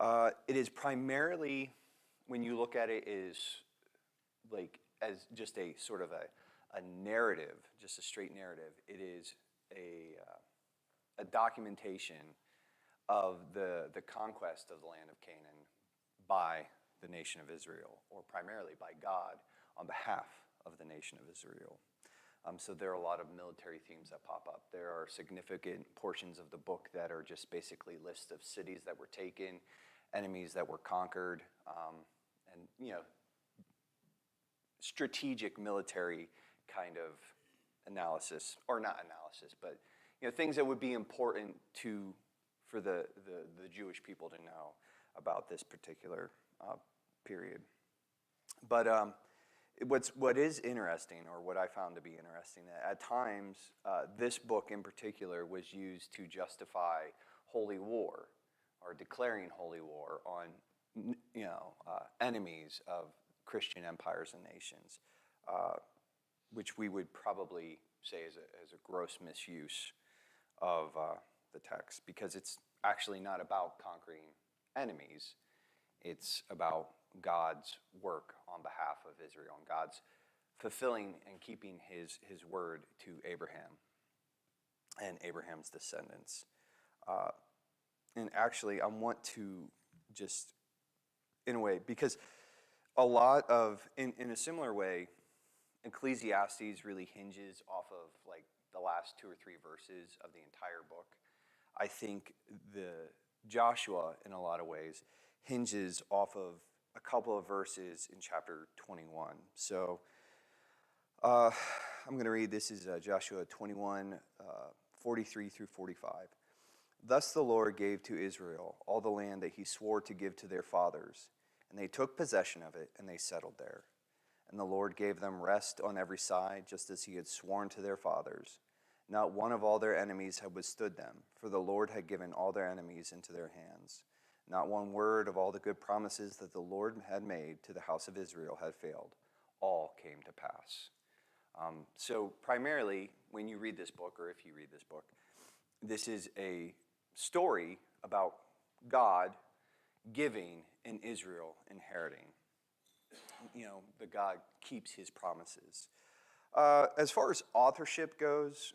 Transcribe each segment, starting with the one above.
It is primarily, when you look at it, is like as just a sort of a narrative, just a straight narrative. It is a documentation of the conquest of the land of Canaan by the nation of Israel, or primarily by God on behalf of the nation of Israel. So there are a lot of military themes that pop up. There are significant portions of the book that are just basically lists of cities that were taken, enemies that were conquered, and strategic military kind of analysis, or not analysis, but things that would be important for the Jewish people to know about this particular period. But what is interesting, or what I found to be interesting, that at times this book in particular was used to justify holy war, or declaring holy war on enemies of Christian empires and nations, which we would probably say is a gross misuse of the text, because it's actually not about conquering enemies. It's about God's work on behalf of Israel, and God's fulfilling and keeping his word to Abraham and Abraham's descendants. And actually, I want to just, in a way, because a lot of, in a similar way, Ecclesiastes really hinges off of like the last 2 or 3 verses of the entire book. I think the Joshua, in a lot of ways, hinges off of a couple of verses in chapter 21. So I'm going to read, this is Joshua 21, 43 through 45. Thus the Lord gave to Israel all the land that he swore to give to their fathers, and they took possession of it, and they settled there. And the Lord gave them rest on every side, just as he had sworn to their fathers. Not one of all their enemies had withstood them, for the Lord had given all their enemies into their hands. Not one word of all the good promises that the Lord had made to the house of Israel had failed. All came to pass. So primarily, when you read this book, or if you read this book, this is a story about God giving and Israel inheriting. The God keeps his promises. As far as authorship goes,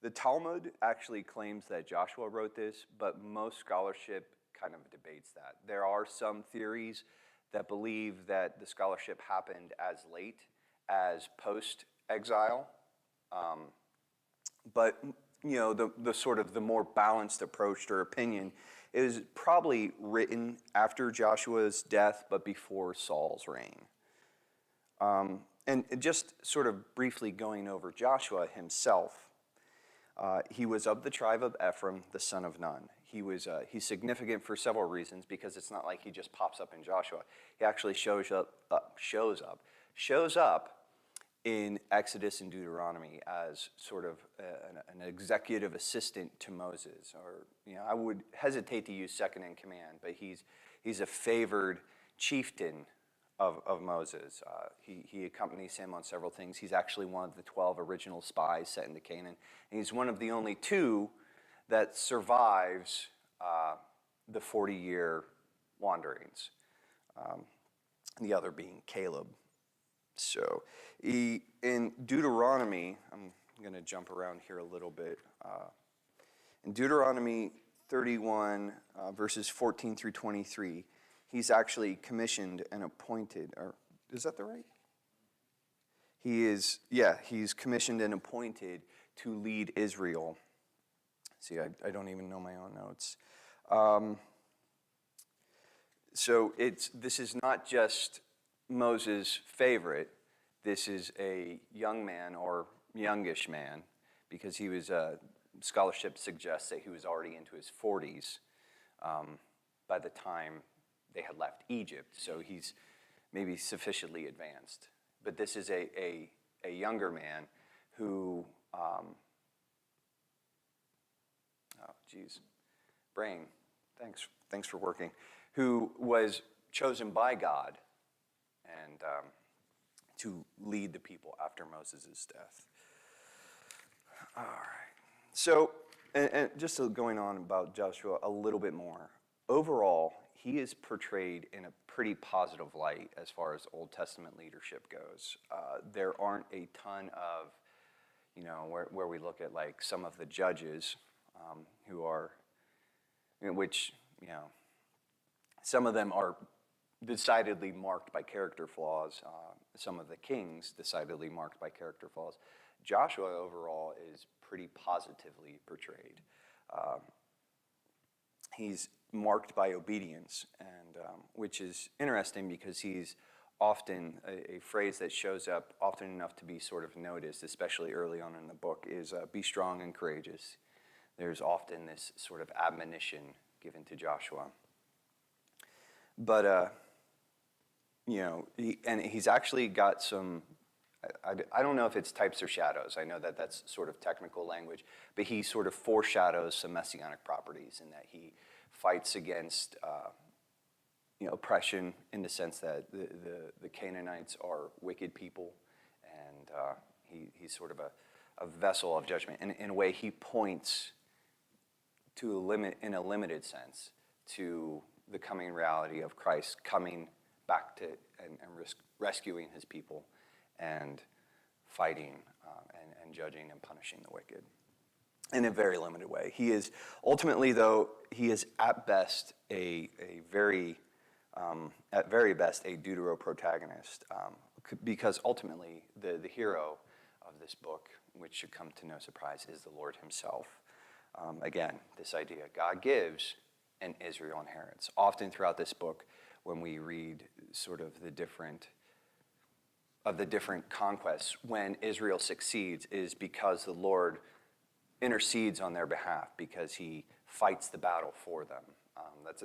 the Talmud actually claims that Joshua wrote this, but most scholarship kind of debates that. There are some theories that believe that the scholarship happened as late as post-exile, but the sort of the more balanced approach or opinion is probably written after Joshua's death, but before Saul's reign. And just sort of briefly going over Joshua himself, he was of the tribe of Ephraim, the son of Nun. He's significant for several reasons, because it's not like he just pops up in Joshua. He actually shows up in Exodus and Deuteronomy as sort of an executive assistant to Moses, or I would hesitate to use second in command, but he's a favored chieftain of Moses. He accompanies him on several things. He's actually one of the 12 original spies sent into Canaan, and he's one of the only 2 that survives the 40-year wanderings, the other being Caleb. So in Deuteronomy, I'm going to jump around here a little bit. In Deuteronomy 31, verses 14 through 23, he's actually commissioned and appointed, or is that the right? He's commissioned and appointed to lead Israel. See, I don't even know my own notes. So this is not just Moses' favorite. This is a young man, or youngish man, because he was, scholarship suggests that he was already into his 40s by the time they had left Egypt, so he's maybe sufficiently advanced. But this is a younger man who, brain, thanks for working, who was chosen by God and to lead the people after Moses' death. All right. So And just going on about Joshua a little bit more, overall, he is portrayed in a pretty positive light as far as Old Testament leadership goes. There aren't a ton of, where we look at like some of the judges who are, some of them are decidedly marked by character flaws. Some of the kings decidedly marked by character flaws. Joshua overall is pretty positively portrayed. He's marked by obedience, and which is interesting because he's often a phrase that shows up often enough to be sort of noticed, especially early on in the book, is be strong and courageous. There's often this sort of admonition given to Joshua. But, he's actually got some, I don't know if it's types or shadows. I know that that's sort of technical language, but he sort of foreshadows some messianic properties in that he fights against oppression in the sense that the Canaanites are wicked people, and he's sort of a vessel of judgment. And in a way, he points to in a limited sense, to the coming reality of Christ coming back to and rescuing his people and fighting and judging and punishing the wicked in a very limited way. He is ultimately, though, he is at best at very best a deuteroprotagonist, because ultimately the hero of this book, which should come to no surprise, is the Lord himself. Again, this idea, God gives and Israel inherits. Often throughout this book, when we read sort of the different conquests, when Israel succeeds is because the Lord intercedes on their behalf, because he fights the battle for them.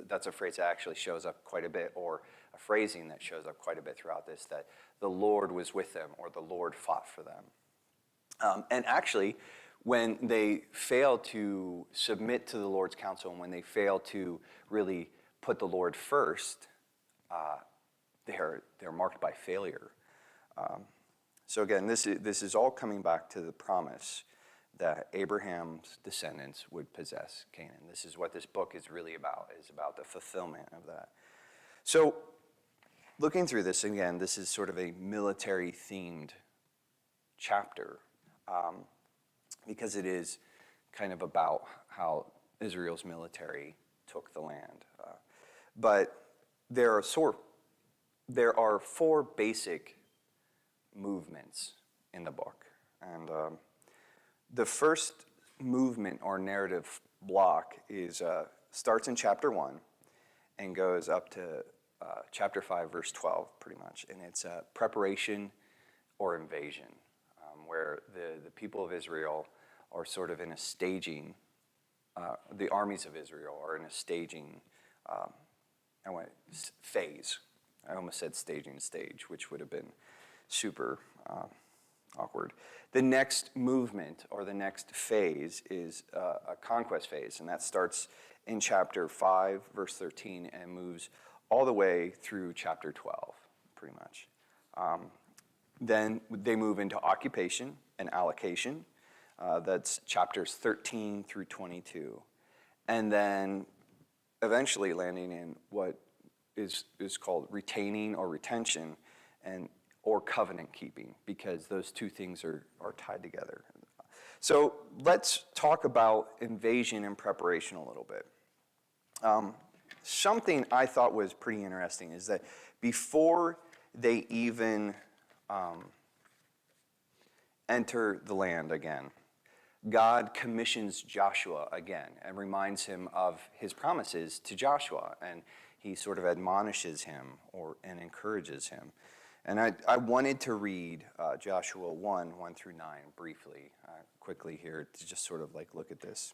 That's a phrase that actually shows up quite a bit, or a phrasing that shows up quite a bit throughout this, that the Lord was with them, or the Lord fought for them. And actually, when they fail to submit to the Lord's counsel, and when they fail to really put the Lord first, they're marked by failure. So again, this is all coming back to the promise that Abraham's descendants would possess Canaan. This is what this book is really about, is about the fulfillment of that. So looking through this, again, this is sort of a military-themed chapter, because it is kind of about how Israel's military took the land. But there are four basic movements in the book. And the first movement or narrative block starts in chapter 1 and goes up to chapter 5, verse 12, pretty much. And it's preparation or invasion, where the people of Israel are sort of in a staging, the armies of Israel are in a staging phase. I almost said staging stage, which would have been super awkward. The next movement or the next phase is a conquest phase, and that starts in chapter 5, verse 13, and moves all the way through chapter 12, pretty much. Then they move into occupation and allocation. That's chapters 13 through 22. And then eventually landing in what is called retaining or retention or covenant keeping, because those two things are tied together. So let's talk about invasion and preparation a little bit. Something I thought was pretty interesting is that before they even enter the land again, God commissions Joshua again and reminds him of his promises to Joshua, and he sort of admonishes him and encourages him. And I wanted to read Joshua 1 through 9 briefly, quickly here, to just sort of like look at this.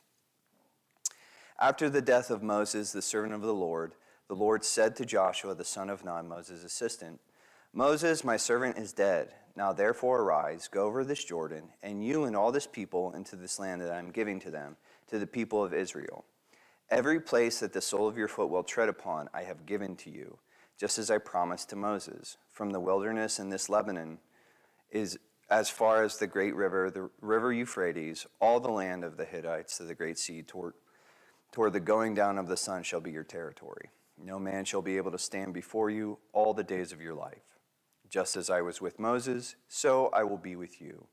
After the death of Moses, the servant of the Lord said to Joshua, the son of Nun, Moses' assistant, "Moses, my servant, is dead. Now therefore arise, go over this Jordan, and you and all this people into this land that I am giving to them, to the people of Israel. Every place that the sole of your foot will tread upon, I have given to you, just as I promised to Moses. From the wilderness and this Lebanon as far as the great river, the river Euphrates, all the land of the Hittites to the great sea, toward the going down of the sun shall be your territory. No man shall be able to stand before you all the days of your life. Just as I was with Moses, so I will be with you.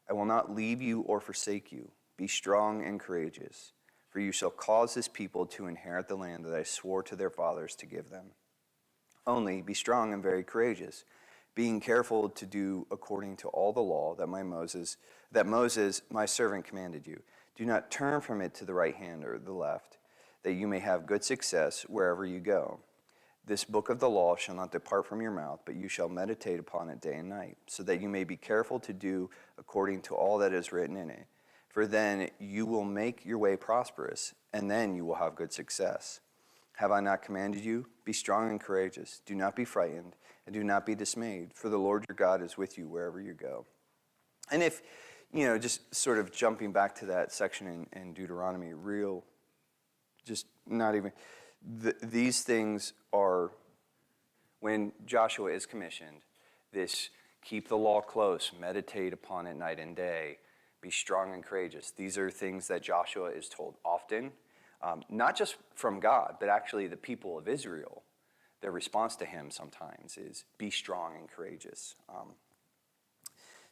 I will not leave you or forsake you. Be strong and courageous, for you shall cause this people to inherit the land that I swore to their fathers to give them. Only be strong and very courageous, being careful to do according to all the law that Moses, my servant, commanded you. Do not turn from it to the right hand or the left, that you may have good success wherever you go. This book of the law shall not depart from your mouth, but you shall meditate upon it day and night, so that you may be careful to do according to all that is written in it. For then you will make your way prosperous, and then you will have good success. Have I not commanded you? Be strong and courageous. Do not be frightened, and do not be dismayed, for the Lord your God is with you wherever you go. And if, just sort of jumping back to that section in Deuteronomy, these things are, when Joshua is commissioned, this keep the law close, meditate upon it night and day, be strong and courageous. These are things that Joshua is told often, not just from God, but actually the people of Israel. Their response to him sometimes is, be strong and courageous.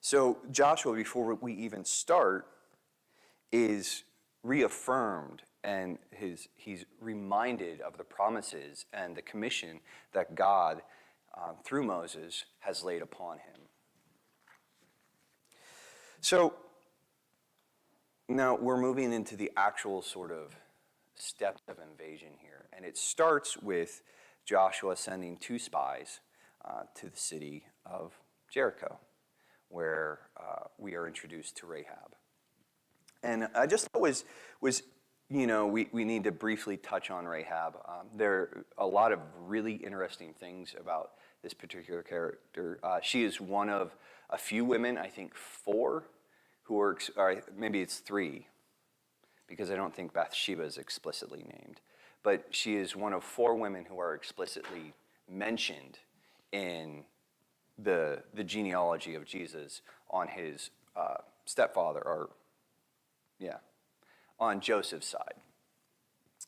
So Joshua, before we even start, is reaffirmed, and he's reminded of the promises and the commission that God, through Moses, has laid upon him. So now we're moving into the actual sort of steps of invasion here, and it starts with Joshua sending 2 spies to the city of Jericho, where we are introduced to Rahab. And I just thought we need to briefly touch on Rahab. There are a lot of really interesting things about this particular character. She is one of a few women, I think 4, who are, or maybe it's 3, because I don't think Bathsheba is explicitly named. But she is one of 4 women who are explicitly mentioned in the genealogy of Jesus on his stepfather, on Joseph's side.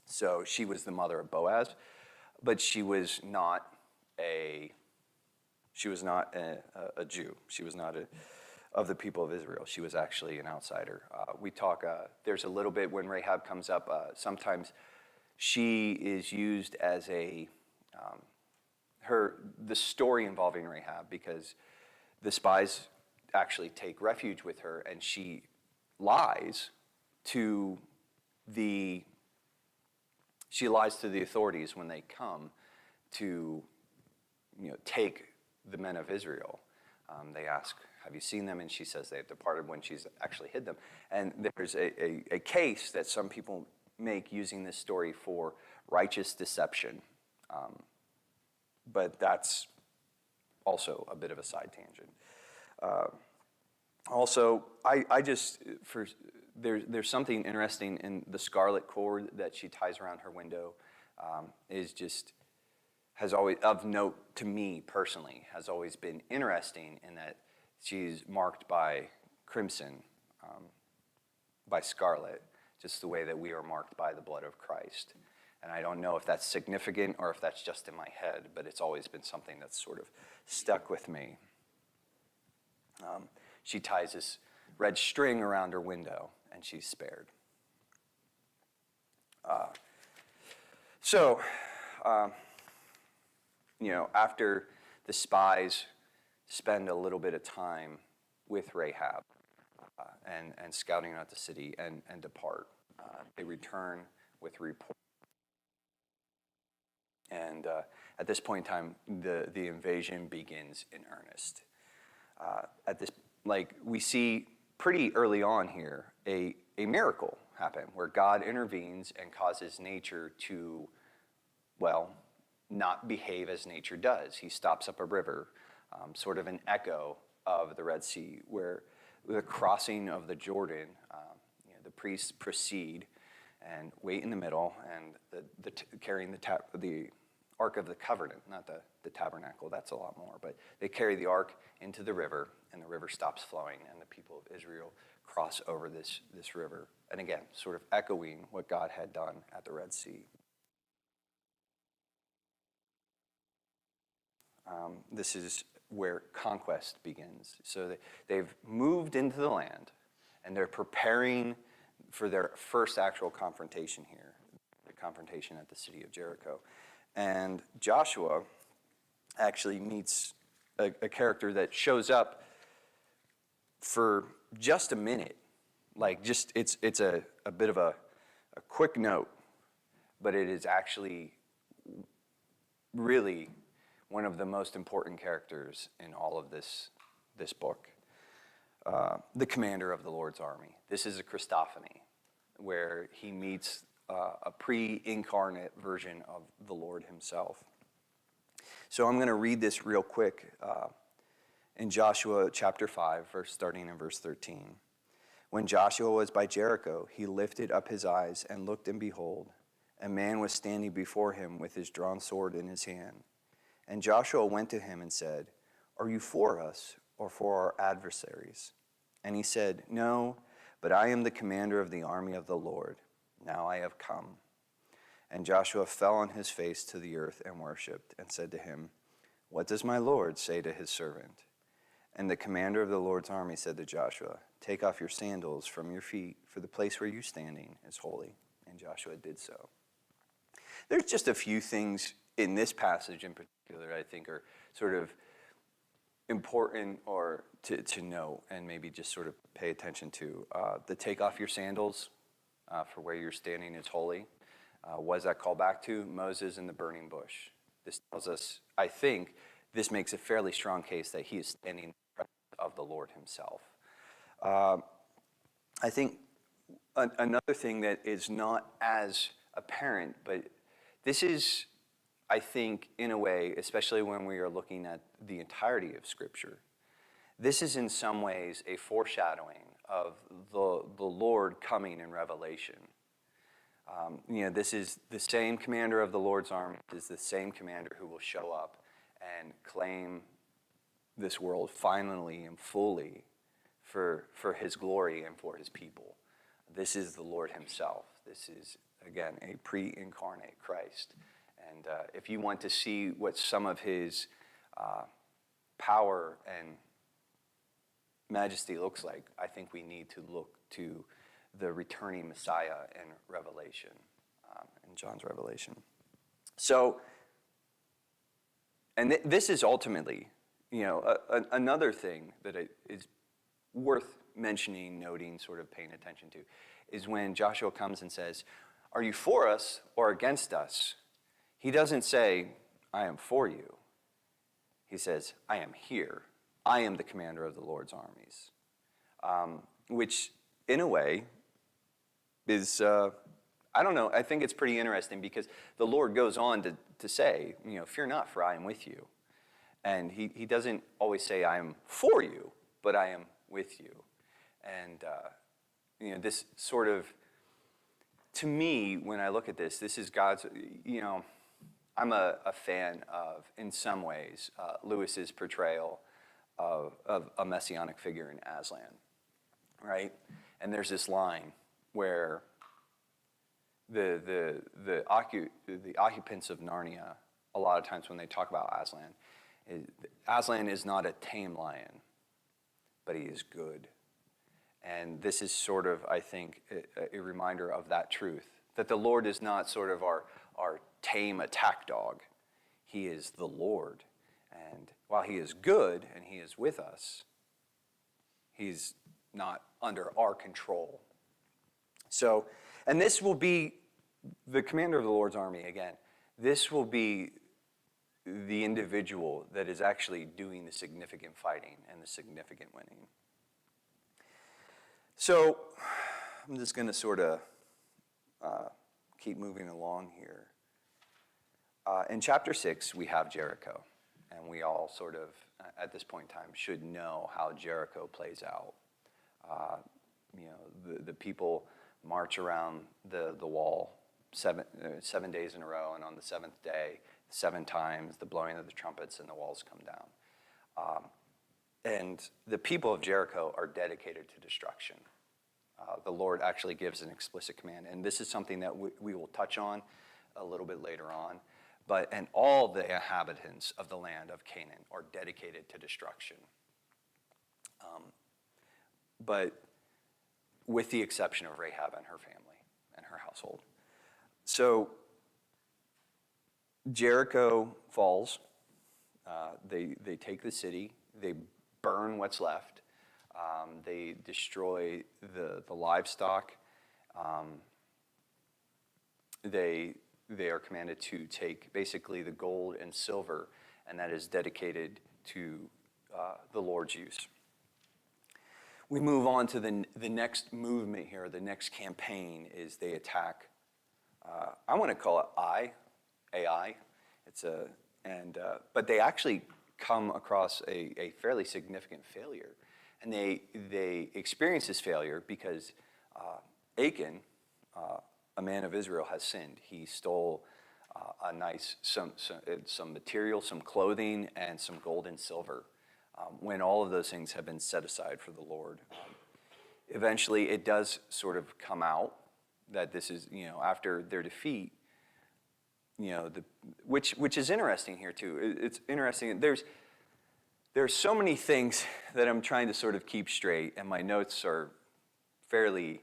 So she was the mother of Boaz, but she was not a Jew. She was not of the people of Israel. She was actually an outsider. There's a little bit when Rahab comes up, sometimes she is used as the story involving Rahab, because the spies actually take refuge with her, and she lies to the authorities when they come to take the men of Israel. They ask, have you seen them? And she says they have departed, when she's actually hid them. And there's a case that some people make using this story for righteous deception. But that's also a bit of a side tangent. There's something interesting in the scarlet cord that she ties around her window. Has always, of note to me personally, has always been interesting in that she's marked by crimson, by scarlet, just the way that we are marked by the blood of Christ. And I don't know if that's significant or if that's just in my head, but it's always been something that's sort of stuck with me. She ties this red string around her window, and she's spared. After the spies spend a little bit of time with Rahab and scouting out the city and depart, they return with a report. And at this point in time, the invasion begins in earnest. We see pretty early on here a miracle happen where God intervenes and causes nature to, not behave as nature does. He stops up a river, sort of an echo of the Red Sea, where the crossing of the Jordan, the priests proceed and wait in the middle, and carrying the Ark of the Covenant, not the tabernacle, that's a lot more. But they carry the ark into the river, and the river stops flowing, and the people of Israel cross over this river. And again, sort of echoing what God had done at the Red Sea. This is where conquest begins. So they've moved into the land, and they're preparing for their first actual confrontation here, the confrontation at the city of Jericho. And Joshua actually meets a character that shows up for just a minute. Like, just it's a bit of a quick note, but it is actually really one of the most important characters in all of this book. The commander of the Lord's army. This is a Christophany, where he meets a pre-incarnate version of the Lord himself. So I'm going to read this real quick in Joshua chapter 5, starting in verse 13. When Joshua was by Jericho, he lifted up his eyes and looked, and behold, a man was standing before him with his drawn sword in his hand. And Joshua went to him and said, "Are you for us or for our adversaries?" And he said, "No, but I am the commander of the army of the Lord. Now I have come." And Joshua fell on his face to the earth and worshipped, and said to him, "What does my Lord say to his servant?" And the commander of the Lord's army said to Joshua, "Take off your sandals from your feet, for the place where you're standing is holy." And Joshua did so. There's just a few things in this passage in particular I think are sort of important or to know, and maybe just sort of pay attention to. The take off your sandals, for where you're standing is holy. What does that call back to? Moses and the burning bush. This tells us, I think, this makes a fairly strong case that he is standing in the presence of the Lord himself. I think another thing that is not as apparent, but this is, I think, in a way, especially when we are looking at the entirety of Scripture, this is in some ways a foreshadowing of the Lord coming in Revelation. This is the same commander of the Lord's army, is the same commander who will show up and claim this world finally and fully for his glory and for his people. This is the Lord himself. This is, again, a pre-incarnate Christ. And if you want to see what some of his power and majesty looks like, I think we need to look to the returning Messiah in Revelation, in John's Revelation. So, and this is ultimately, another thing that is worth mentioning, noting, sort of paying attention to, is when Joshua comes and says, "Are you for us or against us?" He doesn't say, "I am for you." He says, "I am here. I am the commander of the Lord's armies." Which, in a way, is, I don't know, I think it's pretty interesting because the Lord goes on to say, "Fear not, for I am with you." And he doesn't always say, "I am for you," but "I am with you." And, this sort of, to me, when I look at this is God's, I'm a fan of, in some ways, Lewis's portrayal of a messianic figure in Aslan, right? And there's this line where the occupants of Narnia, a lot of times when they talk about Aslan is not a tame lion, but he is good. And this is sort of, I think, a reminder of that truth, that the Lord is not sort of our tame attack dog. He is the Lord. And while he is good and he is with us, he's not under our control. So, and this will be the commander of the Lord's army, again, this will be the individual that is actually doing the significant fighting and the significant winning. So, I'm just going to sort of keep moving along here. In chapter 6, we have Jericho, and we all sort of, at this point in time, should know how Jericho plays out. The people march around the wall 7 days in a row, and on the seventh day, 7 times, the blowing of the trumpets, and the walls come down. And the people of Jericho are dedicated to destruction. The Lord actually gives an explicit command, and this is something that we will touch on a little bit later on. And all the inhabitants of the land of Canaan are dedicated to destruction. But with the exception of Rahab and her family and her household. So Jericho falls. They take the city. They burn what's left. They destroy the livestock. They are commanded to take basically the gold and silver, and that is dedicated to the Lord's use. We move on to the next movement here, the next campaign is they attack, I want to call it AI. But they actually come across a fairly significant failure. And they experience this failure because Achan, a man of Israel, has sinned. He stole some material, some clothing, and some gold and silver, when all of those things have been set aside for the Lord. Eventually, it does sort of come out that this is, after their defeat, which is interesting here too. It's interesting. There's so many things that I'm trying to sort of keep straight, and my notes are fairly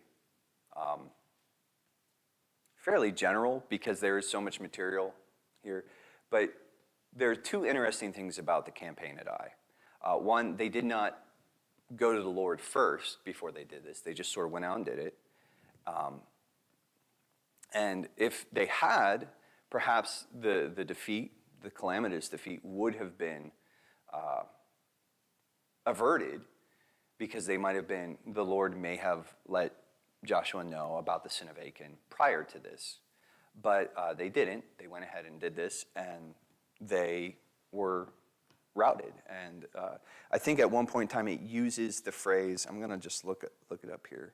general because there is so much material here. But there are 2 interesting things about the campaign at Ai. One, they did not go to the Lord first before they did this. They just sort of went out and did it. And if they had, perhaps the defeat, the calamitous defeat, would have been averted, because the Lord may have let Joshua know about the sin of Achan prior to this. But they didn't. They went ahead and did this, and they were routed. And I think at one point in time it uses the phrase, I'm going to just look it up here,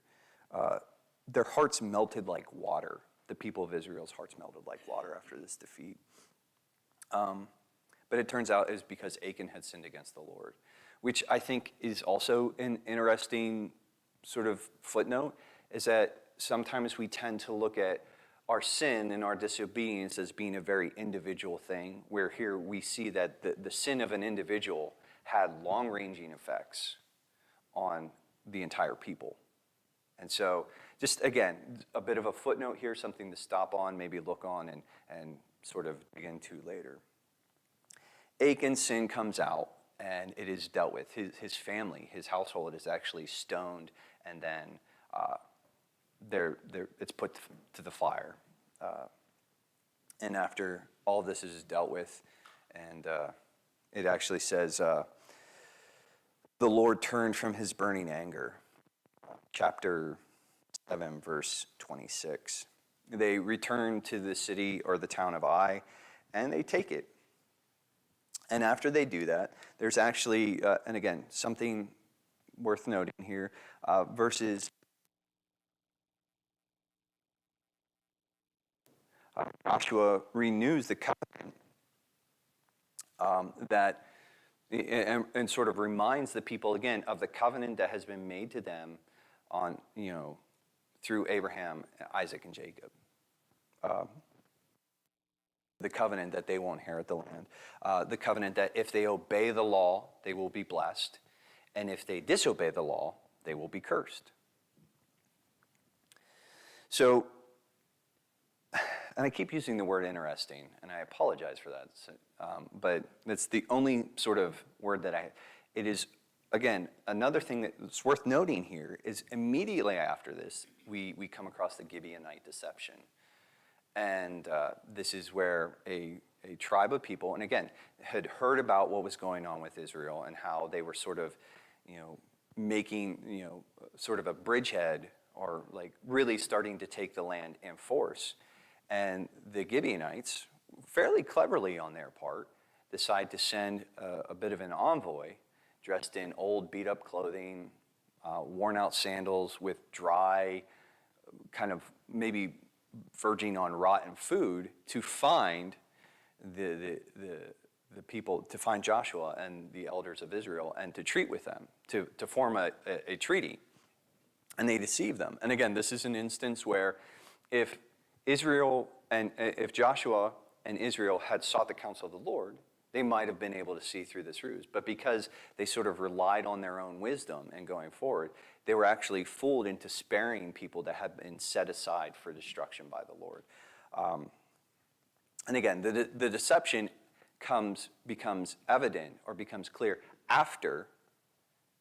their hearts melted like water. The people of Israel's hearts melted like water after this defeat. But it turns out it was because Achan had sinned against the Lord, which I think is also an interesting sort of footnote, is that sometimes we tend to look at our sin and our disobedience as being a very individual thing, where here we see that the sin of an individual had long-ranging effects on the entire people. And so, just again, a bit of a footnote here, something to stop on, maybe look on and sort of dig into later. Achan's sin comes out, and it is dealt with. His family, his household is actually stoned, and then it's put to the fire. And after all this is dealt with, and it actually says, the Lord turned from his burning anger. Chapter 7, verse 26. They return to the city or the town of Ai, and they take it. And after they do that, there's actually, and again, something worth noting here, verses Joshua renews the covenant and sort of reminds the people again of the covenant that has been made to them on, through Abraham, Isaac, and Jacob. The covenant that they will inherit the land. The covenant that if they obey the law, they will be blessed. And if they disobey the law, they will be cursed. So, and I keep using the word interesting, and I apologize for that. But it's the only sort of word that it is, again, another thing that's worth noting here is immediately after this, we come across the Gibeonite deception. And this is where a tribe of people, and again, had heard about what was going on with Israel and how they were sort of, making, sort of a bridgehead, or like really starting to take the land in force. And the Gibeonites, fairly cleverly on their part, decide to send a bit of an envoy dressed in old beat-up clothing, worn out sandals with dry, kind of maybe verging on rotten food, to find the people, to find Joshua and the elders of Israel and to treat with them, to form a treaty. And they deceive them. And again, this is an instance where if Joshua and Israel had sought the counsel of the Lord, they might have been able to see through this ruse. But because they sort of relied on their own wisdom and going forward, they were actually fooled into sparing people that had been set aside for destruction by the Lord. And again, the deception becomes evident or becomes clear after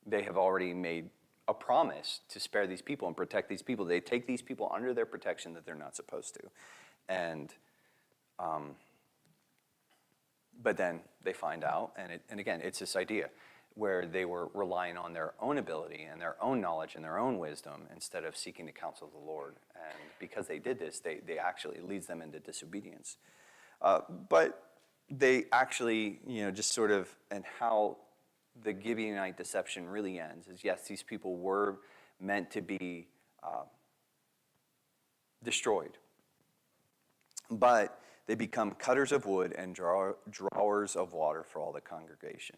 they have already made a promise to spare these people and protect these people. They take these people under their protection that they're not supposed to. And but then they find out, and again, it's this idea where they were relying on their own ability and their own knowledge and their own wisdom instead of seeking the counsel of the Lord. And because they did this, they actually, it leads them into disobedience. But they actually, just sort of, and how the Gibeonite deception really ends is, yes, these people were meant to be destroyed. But they become cutters of wood and drawers of water for all the congregation.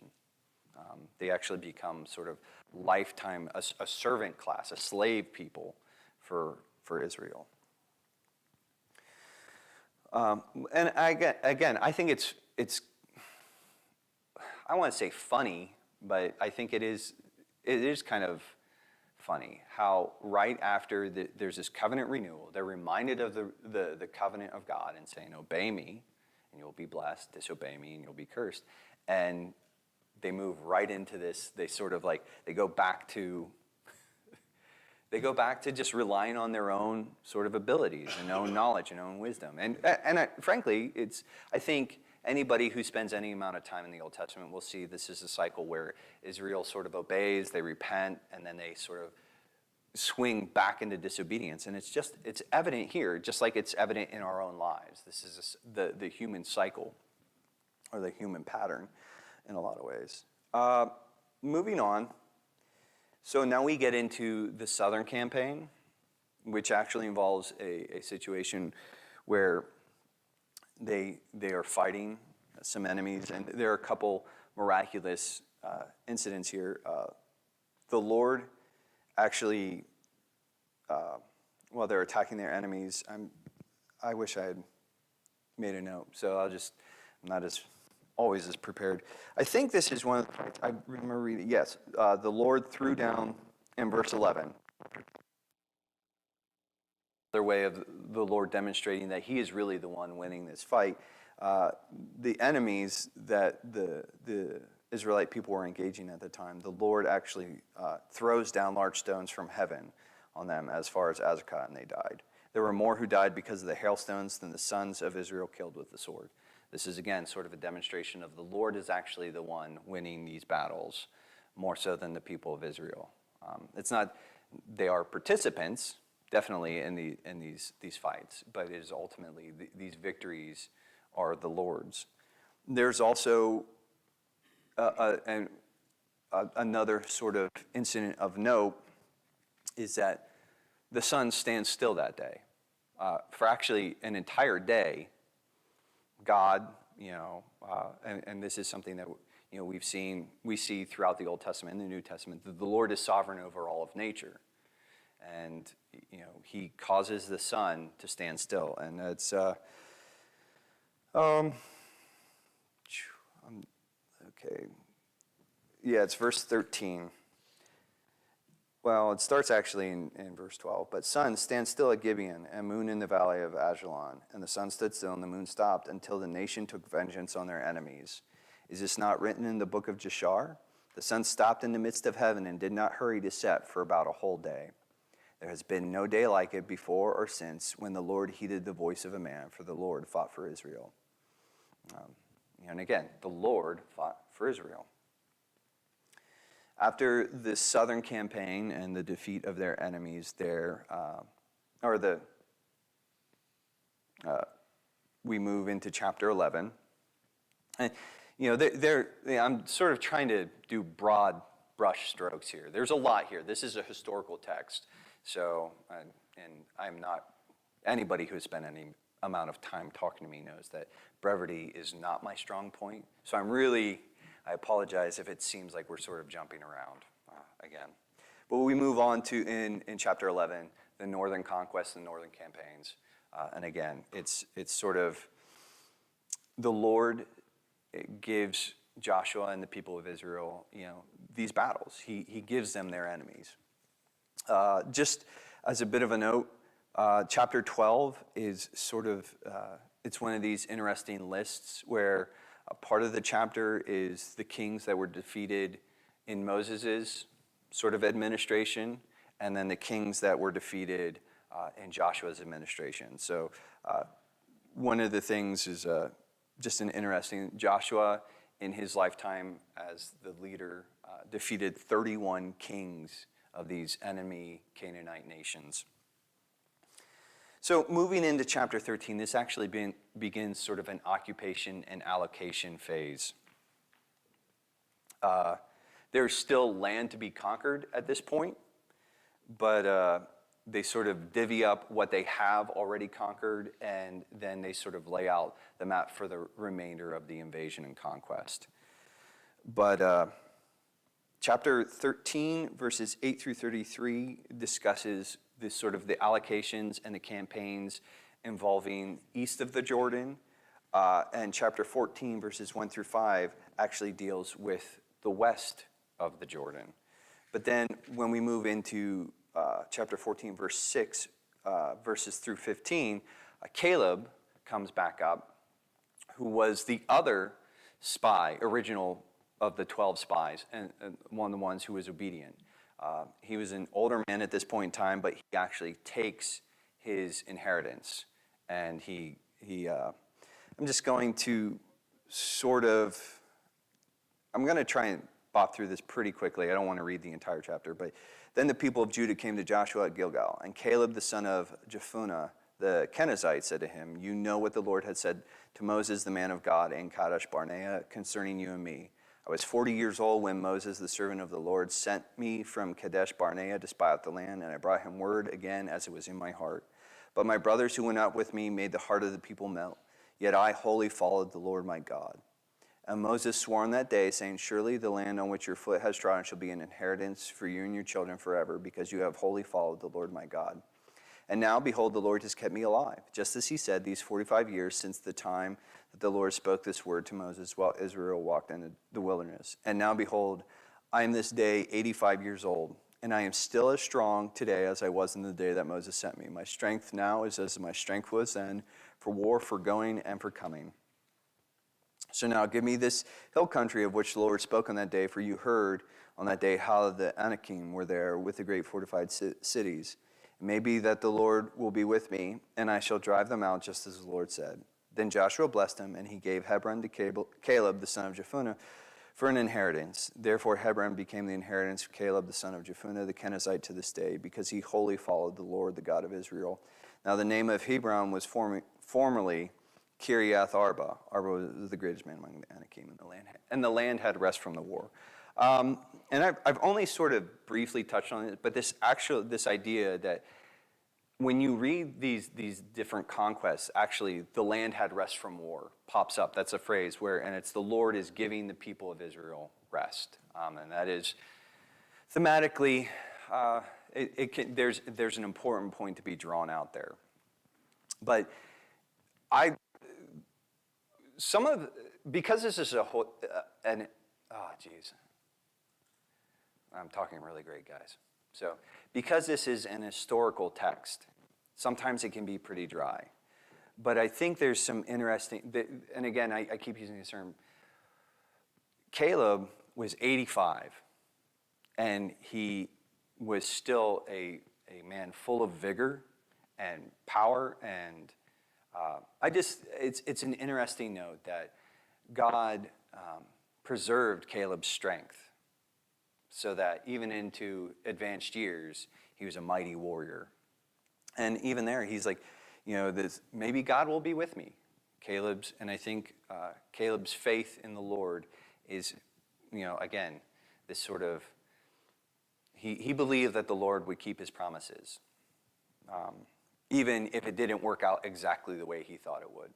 They actually become sort of lifetime, a servant class, a slave people for Israel. And again, I think it's I want to say funny, but I think it is kind of funny how right after there's this covenant renewal, they're reminded of the covenant of God and saying, obey me and you'll be blessed, disobey me and you'll be cursed. And they move right into this, they sort of like, they go back to just relying on their own sort of abilities and own knowledge and own wisdom. And frankly, I think anybody who spends any amount of time in the Old Testament will see this is a cycle where Israel sort of obeys, they repent, and then they sort of swing back into disobedience. And it's evident here, just like it's evident in our own lives. This is the human cycle, or the human pattern in a lot of ways. Moving on. So now we get into the Southern Campaign, which actually involves a situation where they are fighting some enemies, and there are a couple miraculous incidents here. The Lord actually, while they're attacking their enemies, I wish I had made a note, so I'm not always as prepared. I think this is one of the parts I remember reading. Yes, the Lord threw down in verse 11. Another way of the Lord demonstrating that he is really the one winning this fight. The enemies that the Israelite people were engaging at the time, the Lord actually throws down large stones from heaven on them as far as Azekah, and they died. There were more who died because of the hailstones than the sons of Israel killed with the sword. This is, again, sort of a demonstration of the Lord is actually the one winning these battles, more so than the people of Israel. It's not, they are participants, definitely, in these fights, but it is ultimately, these victories are the Lord's. There's also another sort of incident of note is that the sun stands still that day. For actually an entire day, God, and this is something that we see throughout the Old Testament and the New Testament, that the Lord is sovereign over all of nature, and He causes the sun to stand still, and it's okay, yeah, it's verse 13. Well, it starts actually in verse 12. But sun, stand still at Gibeon, and moon in the valley of Ajalon. And the sun stood still, and the moon stopped, until the nation took vengeance on their enemies. Is this not written in the book of Jashar? The sun stopped in the midst of heaven and did not hurry to set for about a whole day. There has been no day like it before or since, when the Lord heeded the voice of a man, for the Lord fought for Israel. And again, the Lord fought for Israel. After the Southern Campaign and the defeat of their enemies, we move into chapter 11. And, I'm sort of trying to do broad brush strokes here. There's a lot here. This is a historical text, so and I'm not anybody who has spent any amount of time talking to me knows that brevity is not my strong point. So I apologize if it seems like we're sort of jumping around again. But we move on to, in chapter 11, the northern conquest and northern campaigns. And again, it's sort of the Lord gives Joshua and the people of Israel, these battles. He gives them their enemies. Just as a bit of a note, chapter 12 is sort of, it's one of these interesting lists where a part of the chapter is the kings that were defeated in Moses's sort of administration, and then the kings that were defeated in Joshua's administration. So one of the things is just an interesting, Joshua in his lifetime as the leader defeated 31 kings of these enemy Canaanite nations. So moving into chapter 13, this actually begins sort of an occupation and allocation phase. There's still land to be conquered at this point, but they sort of divvy up what they have already conquered, and then they sort of lay out the map for the remainder of the invasion and conquest. But chapter 13, verses 8 through 33, discusses this sort of the allocations and the campaigns involving east of the Jordan. And chapter 14, verses 1 through 5, actually deals with the west of the Jordan. But then when we move into chapter 14, verse 6, verses through 15, Caleb comes back up, who was the other spy, original of the 12 spies, and one of the ones who was obedient. He was an older man at this point in time, but he actually takes his inheritance. And I'm just going to I'm going to try and bop through this pretty quickly. I don't want to read the entire chapter, but then the people of Judah came to Joshua at Gilgal, and Caleb the son of Jephunneh the Kenizzite said to him, "You know what the Lord had said to Moses, the man of God, in Kadesh Barnea, concerning you and me. I was 40 years old when Moses, the servant of the Lord, sent me from Kadesh Barnea to spy out the land, and I brought him word again as it was in my heart. But my brothers who went out with me made the heart of the people melt, yet I wholly followed the Lord my God. And Moses swore on that day, saying, Surely the land on which your foot has trodden shall be an inheritance for you and your children forever, because you have wholly followed the Lord my God. And now, behold, the Lord has kept me alive, just as he said, these 45 years since the time that the Lord spoke this word to Moses while Israel walked in the wilderness. And now, behold, I am this day 85 years old, and I am still as strong today as I was in the day that Moses sent me. My strength now is as my strength was then, for war, for going, and for coming. So now give me this hill country of which the Lord spoke on that day, for you heard on that day how the Anakim were there with the great fortified cities. It may be that the Lord will be with me, and I shall drive them out just as the Lord said. Then Joshua blessed him, and he gave Hebron to Caleb the son of Jephunneh for an inheritance. Therefore Hebron became the inheritance of Caleb the son of Jephunneh the Kenizzite to this day, because he wholly followed the Lord, the God of Israel. Now the name of Hebron was formerly Kiriath Arba. Arba was the greatest man among the Anakim in the land, and the land had rest from the war. And I've only sort of briefly touched on it, but this idea that when you read these different conquests, actually the land had rest from war pops up. That's a phrase and it's the Lord is giving the people of Israel rest, and that is thematically there's an important point to be drawn out there, but because this is I'm talking really great, guys. So because this is an historical text, sometimes it can be pretty dry. But I think there's some interesting, and again, I keep using this term, Caleb was 85, and he was still a man full of vigor and power, and it's an interesting note that God preserved Caleb's strength so that even into advanced years, he was a mighty warrior. And even there, he's like, maybe God will be with me. And I think Caleb's faith in the Lord is, again, this sort of, he believed that the Lord would keep his promises. even if it didn't work out exactly the way he thought it would.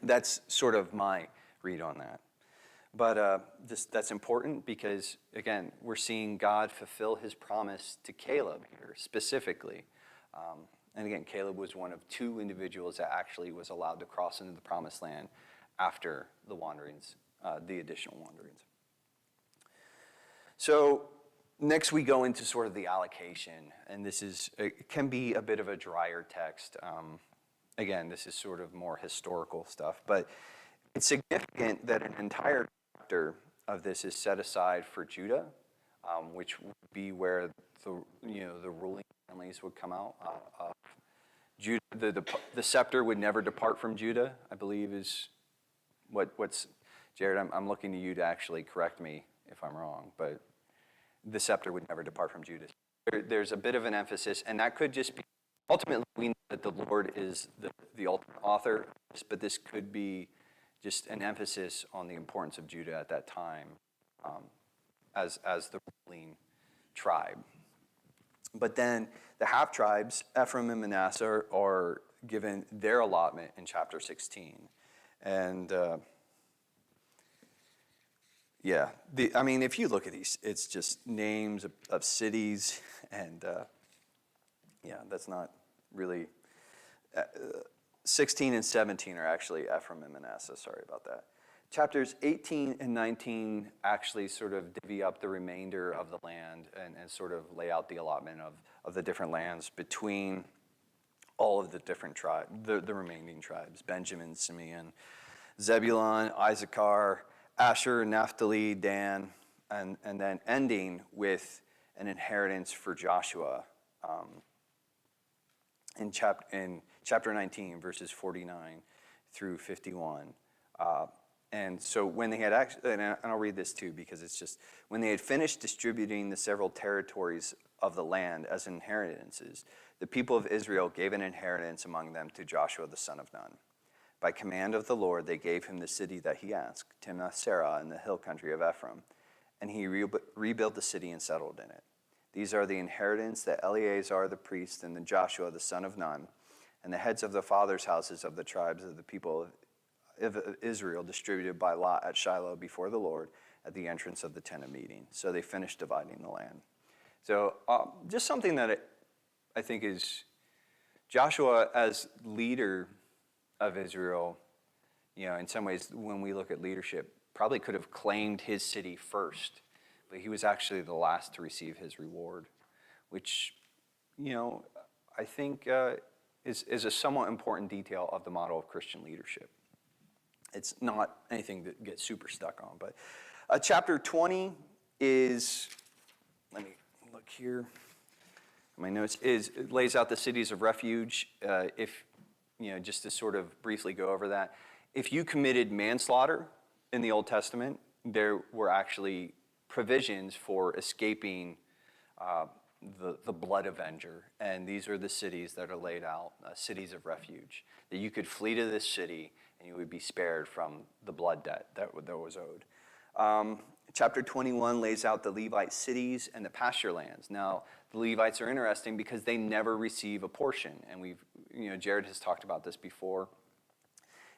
That's sort of my read on that. But that's important because, again, we're seeing God fulfill his promise to Caleb here specifically. And again, Caleb was one of 2 individuals that actually was allowed to cross into the promised land after the wanderings, the additional wanderings. So next we go into sort of the allocation, and it can be a bit of a drier text. Again, this is sort of more historical stuff, but it's significant that an entire chapter of this is set aside for Judah, which would be where the ruling families would come out of Judah. The scepter would never depart from Judah, I believe is what's Jared. I'm looking to you to actually correct me if I'm wrong, but the scepter would never depart from Judah. There's a bit of an emphasis, and that could just be ultimately we know that the Lord is the ultimate author, but this could be just an emphasis on the importance of Judah at that time as the ruling tribe. But then the half-tribes, Ephraim and Manasseh, are given their allotment in chapter 16. And if you look at these, it's just names of cities, and that's not really... 16 and 17 are actually Ephraim and Manasseh, sorry about that. Chapters 18 and 19 actually sort of divvy up the remainder of the land and sort of lay out the allotment of the different lands between all of the different tribes, the remaining tribes, Benjamin, Simeon, Zebulun, Issachar, Asher, Naphtali, Dan, and then ending with an inheritance for Joshua in chapter 19, verses 49 through 51. And so when they had actually, and I'll read this too, because it's just, when they had finished distributing the several territories of the land as inheritances, the people of Israel gave an inheritance among them to Joshua the son of Nun. By command of the Lord, they gave him the city that he asked, Timnath-Serah in the hill country of Ephraim, and he rebuilt the city and settled in it. These are the inheritance that Eleazar the priest and Joshua the son of Nun, and the heads of the fathers' houses of the tribes of the people of Israel distributed by lot at Shiloh before the Lord at the entrance of the tent of meeting. So they finished dividing the land. So just something that I think is Joshua as leader of Israel, in some ways when we look at leadership, probably could have claimed his city first, but he was actually the last to receive his reward, which, I think is a somewhat important detail of the model of Christian leadership. It's not anything to get super stuck on, but chapter 20 is, let me look here, my notes, it lays out the cities of refuge. Just to sort of briefly go over that, if you committed manslaughter in the Old Testament, there were actually provisions for escaping the blood avenger, and these are the cities that are laid out, cities of refuge, that you could flee to this city and you would be spared from the blood debt that was owed. Chapter 21 lays out the Levite cities and the pasture lands. Now, the Levites are interesting because they never receive a portion, and Jared has talked about this before.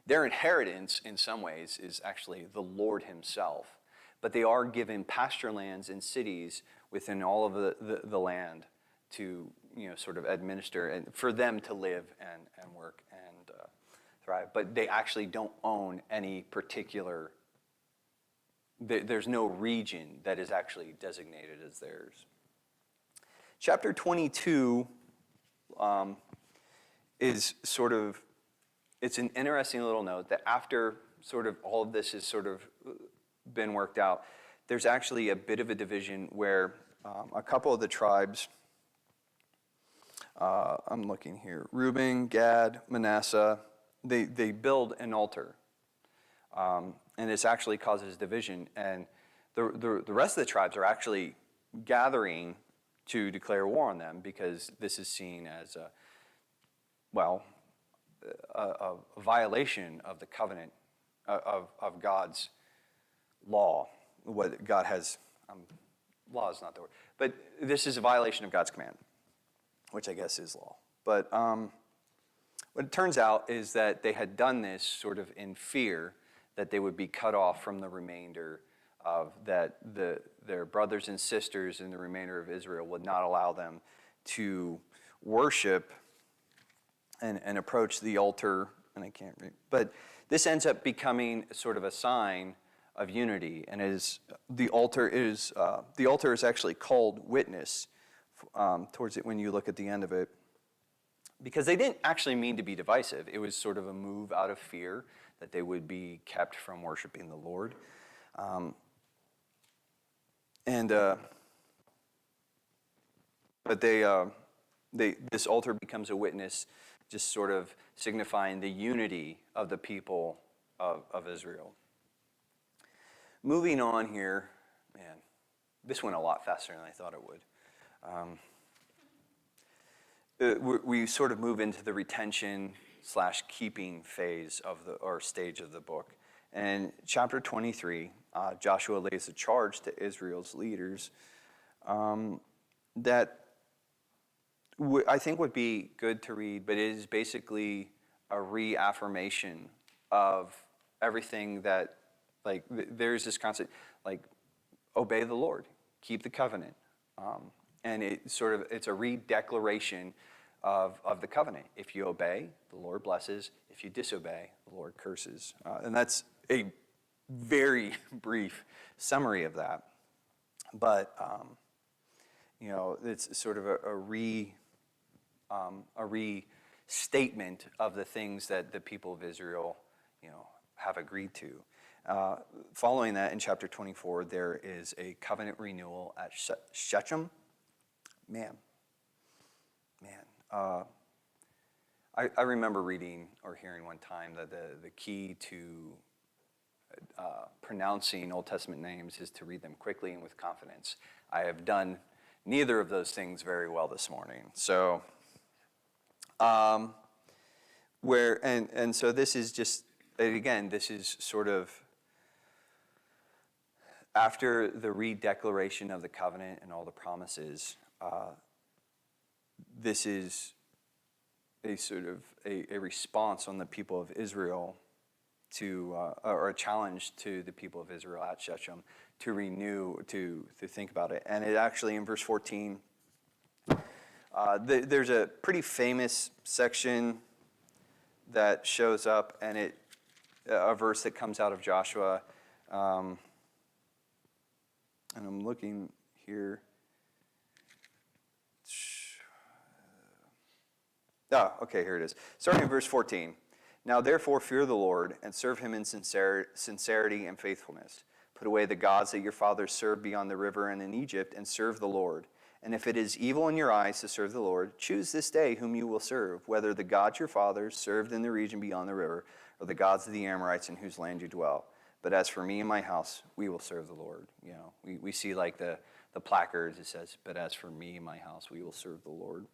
Their inheritance, in some ways, is actually the Lord himself, but they are given pasture lands and cities within all of the land to sort of administer and for them to live and work and thrive. But they actually don't own any particular, there's no region that is actually designated as theirs. Chapter 22 is sort of, it's an interesting little note that after sort of all of this has sort of been worked out, there's actually a bit of a division where a couple of the tribes, I'm looking here, Reuben, Gad, Manasseh, they build an altar. And this actually causes division. And the rest of the tribes are actually gathering to declare war on them because this is seen as a violation of the covenant of God's law. What God has, law is not the word, but this is a violation of God's command, which I guess is law. But what it turns out is that they had done this sort of in fear that they would be cut off from the remainder of that their brothers and sisters in the remainder of Israel would not allow them to worship and approach the altar. And I can't read, but this ends up becoming sort of a sign of unity, and the altar is actually called witness towards it when you look at the end of it, because they didn't actually mean to be divisive. It was sort of a move out of fear that they would be kept from worshiping the Lord, but this altar becomes a witness, just sort of signifying the unity of the people of Israel. Moving on here, man, this went a lot faster than I thought it would. We sort of move into the retention/keeping phase or stage of the book. And chapter 23, Joshua lays a charge to Israel's leaders that I think would be good to read, but it is basically a reaffirmation of everything that, like, there's this concept, like, obey the Lord, keep the covenant. And it's a redeclaration of the covenant. If you obey, the Lord blesses. If you disobey, the Lord curses. And that's a very brief summary of that. But, it's sort of a restatement of the things that the people of Israel, have agreed to. Following that, in chapter 24, there is a covenant renewal at Shechem. I remember reading or hearing one time that the key to pronouncing Old Testament names is to read them quickly and with confidence. I have done neither of those things very well this morning. So, so this is just, again, this is sort of after the redeclaration of the covenant and all the promises. This is a sort of a response on the people of Israel to, or a challenge to the people of Israel at Shechem to renew, to think about it. And it actually, in verse 14, there's a pretty famous section that shows up, and a verse that comes out of Joshua. And I'm looking here. Okay, here it is. Starting in verse 14. Now therefore fear the Lord and serve him in sincerity and faithfulness. Put away the gods that your fathers served beyond the river and in Egypt, and serve the Lord. And if it is evil in your eyes to serve the Lord, choose this day whom you will serve, whether the gods your fathers served in the region beyond the river, or the gods of the Amorites in whose land you dwell. But as for me and my house, we will serve the Lord. We see like the placards, it says, but as for me and my house, we will serve the Lord.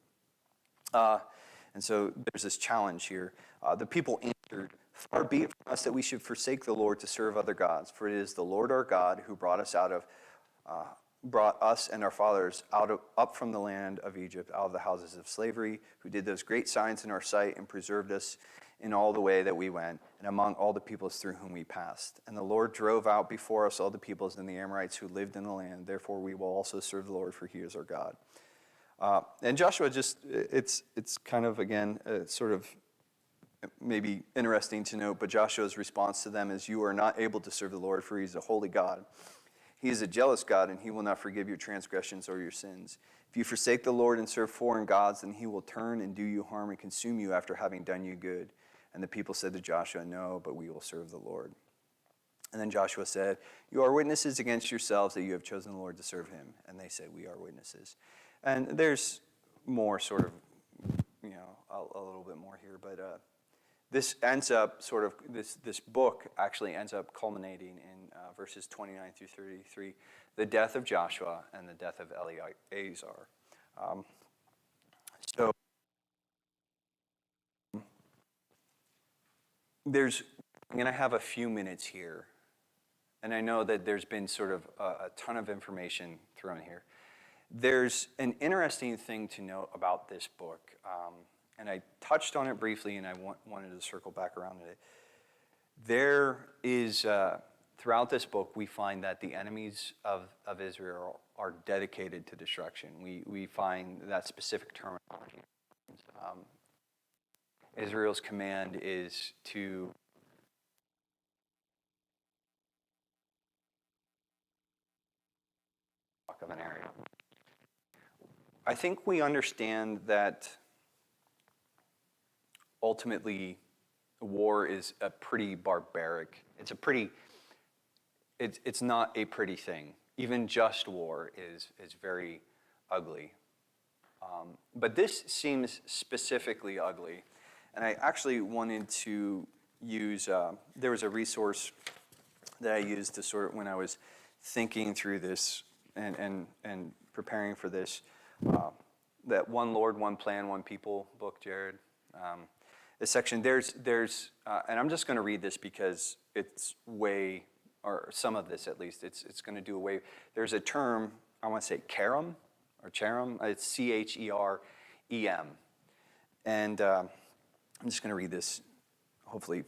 And so there's this challenge here. The people answered, far be it from us that we should forsake the Lord to serve other gods, for it is the Lord our God who brought us and our fathers up from the land of Egypt, out of the houses of slavery, who did those great signs in our sight and preserved us in all the way that we went, and among all the peoples through whom we passed. And the Lord drove out before us all the peoples and the Amorites who lived in the land. Therefore we will also serve the Lord, for he is our God. And Joshua it's kind of, again, sort of maybe interesting to note, but Joshua's response to them is, you are not able to serve the Lord, for he is a holy God. He is a jealous God, and he will not forgive your transgressions or your sins. If you forsake the Lord and serve foreign gods, then he will turn and do you harm and consume you after having done you good. And the people said to Joshua, no, but we will serve the Lord. And then Joshua said, you are witnesses against yourselves that you have chosen the Lord to serve him. And they said, we are witnesses. And there's more sort of, a little bit more here, but this ends up sort of, this book actually ends up culminating in verses 29 through 33, the death of Joshua and the death of Eleazar. So I'm going to have a few minutes here, and I know that there's been sort of a ton of information thrown here. There's an interesting thing to note about this book. and I touched on it briefly, and I wanted to circle back around to it. There is, throughout this book, we find that the enemies of Israel are dedicated to destruction. We find that specific terminology. Israel's command is to of an area. I think we understand that ultimately war is a pretty barbaric, it's not a pretty thing. Even just war is very ugly. But this seems specifically ugly. And I actually wanted to use, there was a resource that I used to sort of, when I was thinking through this and preparing for this, that One Lord, One Plan, One People book, Jared. This section, there's and I'm just going to read this because it's way, or some of this at least, it's going to do away. There's a term, I want to say cherem, or cherem, it's C-H-E-R-E-M. And I'm just going to read this, hopefully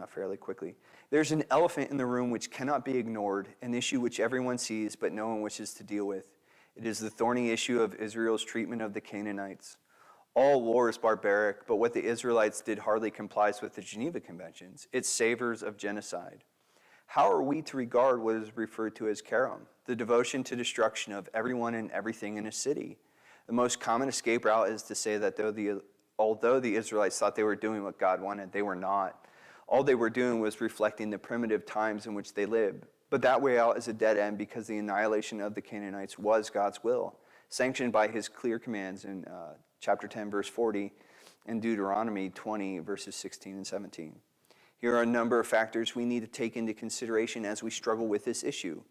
fairly quickly. There's an elephant in the room which cannot be ignored, an issue which everyone sees but no one wishes to deal with. It is the thorny issue of Israel's treatment of the Canaanites. All war is barbaric, but what the Israelites did hardly complies with the Geneva Conventions. It savors of genocide. How are we to regard what is referred to as cherem, the devotion to destruction of everyone and everything in a city? The most common escape route is to say that although the Israelites thought they were doing what God wanted, they were not. All they were doing was reflecting the primitive times in which they lived. But that way out is a dead end because the annihilation of the Canaanites was God's will, sanctioned by his clear commands in chapter 10, verse 40, and Deuteronomy 20, verses 16 and 17. Here are a number of factors we need to take into consideration as we struggle with this issue.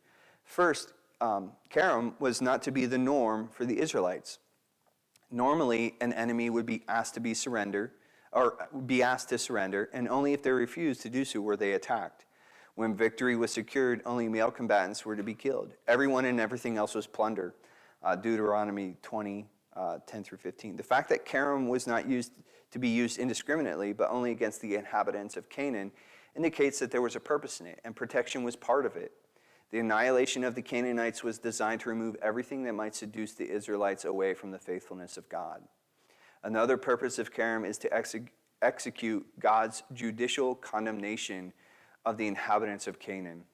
First, cherem was not to be the norm for the Israelites. Normally, an enemy would be asked to surrender, and only if they refused to do so were they attacked. When victory was secured, only male combatants were to be killed. Everyone and everything else was plunder. Deuteronomy 20, 10 through 15. The fact that cherem was not to be used indiscriminately, but only against the inhabitants of Canaan, indicates that there was a purpose in it, and protection was part of it. The annihilation of the Canaanites was designed to remove everything that might seduce the Israelites away from the faithfulness of God. Another purpose of cherem is to execute God's judicial condemnation of the inhabitants of Canaan.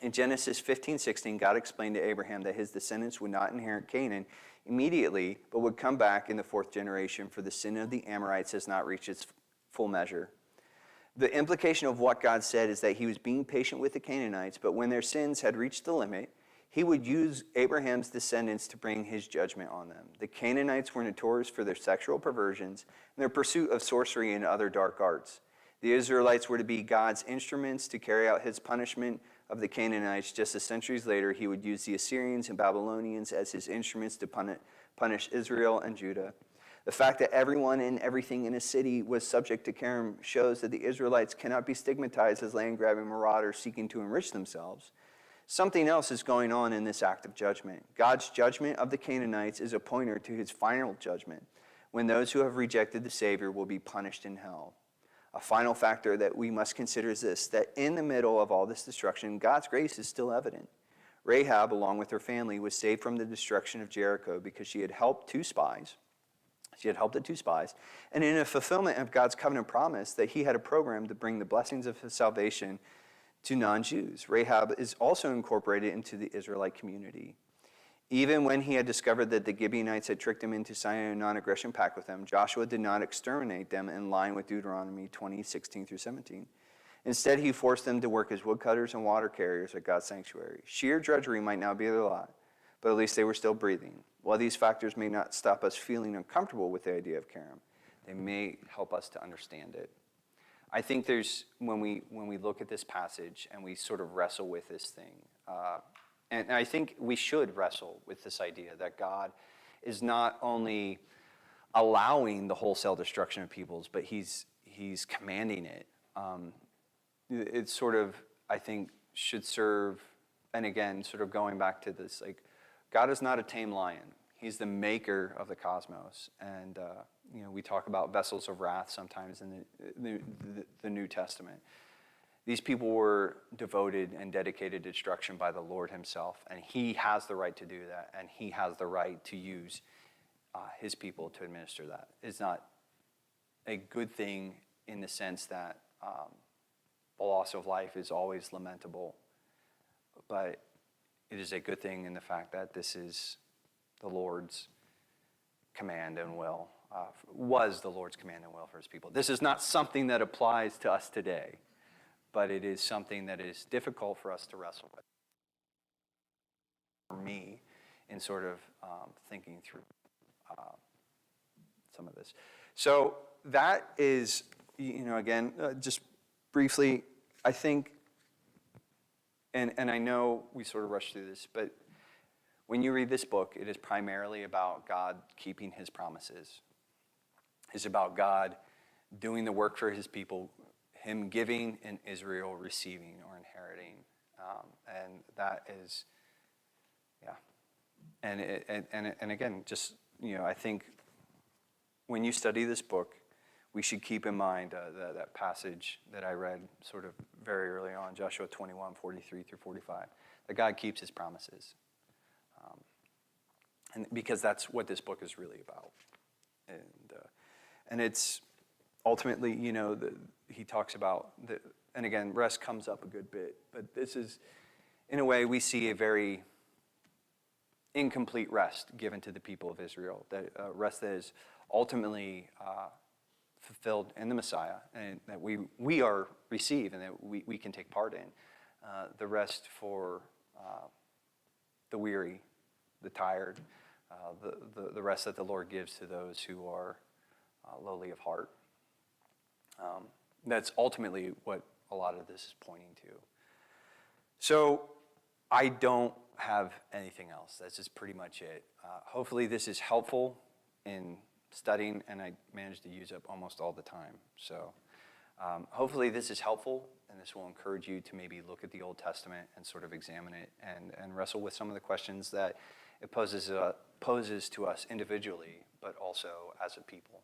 In Genesis 15:16, God explained to Abraham that his descendants would not inherit Canaan immediately, but would come back in the fourth generation, for the sin of the Amorites has not reached its full measure. The implication of what God said is that he was being patient with the Canaanites, but when their sins had reached the limit, he would use Abraham's descendants to bring his judgment on them. The Canaanites were notorious for their sexual perversions and their pursuit of sorcery and other dark arts. The Israelites were to be God's instruments to carry out his punishment of the Canaanites. Just as centuries later, he would use the Assyrians and Babylonians as his instruments to punish Israel and Judah. The fact that everyone and everything in a city was subject to cherem shows that the Israelites cannot be stigmatized as land-grabbing marauders seeking to enrich themselves. Something else is going on in this act of judgment. God's judgment of the Canaanites is a pointer to his final judgment, when those who have rejected the Savior will be punished in hell. A final factor that we must consider is this, that in the middle of all this destruction, God's grace is still evident. Rahab, along with her family, was saved from the destruction of Jericho because she had helped two spies. And in a fulfillment of God's covenant promise that he had a program to bring the blessings of his salvation to non-Jews. Rahab is also incorporated into the Israelite community. Even when he had discovered that the Gibeonites had tricked him into signing a non-aggression pact with them, Joshua did not exterminate them in line with Deuteronomy 20, 16 through 17. Instead, he forced them to work as woodcutters and water carriers at God's sanctuary. Sheer drudgery might now be their lot, but at least they were still breathing. While these factors may not stop us feeling uncomfortable with the idea of cherem, they may help us to understand it. I think there's, when we look at this passage and we sort of wrestle with this thing, and I think we should wrestle with this idea that God is not only allowing the wholesale destruction of peoples, but he's commanding it. It sort of, I think, should serve, and again, sort of going back to this, like, God is not a tame lion. He's the maker of the cosmos, and we talk about vessels of wrath sometimes in the New Testament. These people were devoted and dedicated to destruction by the Lord himself, and he has the right to do that, and he has the right to use his people to administer that. It's not a good thing in the sense that the loss of life is always lamentable, but it is a good thing in the fact that this is the Lord's command and will, was the Lord's command and will for his people. This is not something that applies to us today, but it is something that is difficult for us to wrestle with. For me, in sort of thinking through some of this. So that is, again, just briefly, I think, and I know we sort of rushed through this, but when you read this book, it is primarily about God keeping his promises. It's about God doing the work for his people, him giving and Israel receiving or inheriting. And that is, and again, just, I think when you study this book, we should keep in mind that passage that I read sort of very early on, Joshua 21, 43 through 45, that God keeps his promises. And because that's what this book is really about. And it's ultimately, he talks about, and again, rest comes up a good bit, but this is, in a way, we see a very incomplete rest given to the people of Israel, that rest that is ultimately fulfilled in the Messiah, and that we are receive and that we can take part in. The rest for the weary, the tired, the rest that the Lord gives to those who are lowly of heart. That's ultimately what a lot of this is pointing to. So I don't have anything else. That's just pretty much it. Hopefully this is helpful in studying, and I managed to use up almost all the time. So hopefully this is helpful, and this will encourage you to maybe look at the Old Testament and sort of examine it and wrestle with some of the questions that it poses to us individually, but also as a people.